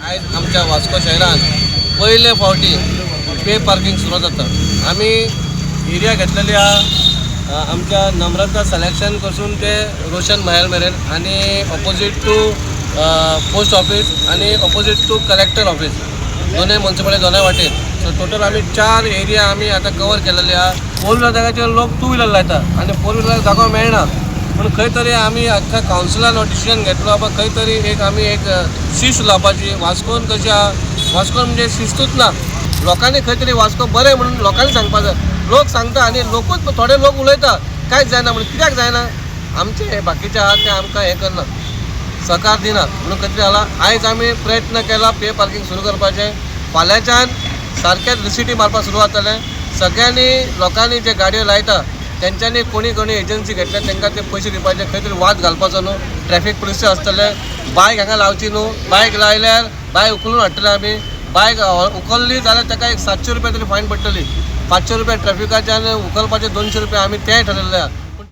आयज आमच्या वास्को शहरान पयले फावटी पे पार्किंग सुरू जाता। आमी एरिया घेतलेली आहा आमच्या नम्रता सिलेक्शन पासून ते रोशन महल मेरेन आणि ऑपोजिट टू पोस्ट ऑफिस आणि ऑपोजिट टू कलेक्टर ऑफिस दोन्ही म्युनिसिपालिटी दोन्ही वाटेन। सो टोटल आमी 4 एरिया आमी आता कवर केलेले आहा। फोर व्हिलर जाग्याचेर लोक टू व्हिलर लायता आणि फोर व्हिलर जागो मेळना म्हणून खंय तरी आमी अख्ख्या कावन्सिलान डिसिजन घेतलो बाबा खंय तरी एक शिस्त लावपाची। वास्कोन कशी आहा, वास्कोन म्हणजे शिस्तूच ना। लोकांनी खंय तरी वास्को बरें म्हणून लोकांनी सांगपा जाय। लोक सांगता आणि लोकूच थोडे लोक उलयता कांयच जायना म्हणून। कित्याक जायना? आमचे बाकीचे आहात ते आमकां हें करना, सहकार दिना म्हणून खंय तरी जाला। आयज आमी प्रयत्न केला पे पार्किंग सुरू करपाचें। फाल्यांच्यान सारकेंच रिसिटी मारपाक सुरू जातलें। सगळ्यांनी लोकांनी जे गाडयो लायता तेंच्यांनी कोणी एजन्सी घेतल्या तांकां ते पयशे दिवपाचे, खंय तरी वाद घालपाचो न्हू। ट्रॅफिक पुलीस आसतले, बायक हांगा लावची न्हू। बायक लायल्यार बायक उखलून हाडटले आमी। बायक उखलली जाल्यार ताका एक 700 रुपया तरी फायन पडटली। 500 रुपया ट्रॅफिकाचे आनी उखलपाचे 200 रुपया आमी तेंय ठरयल्ले आहा।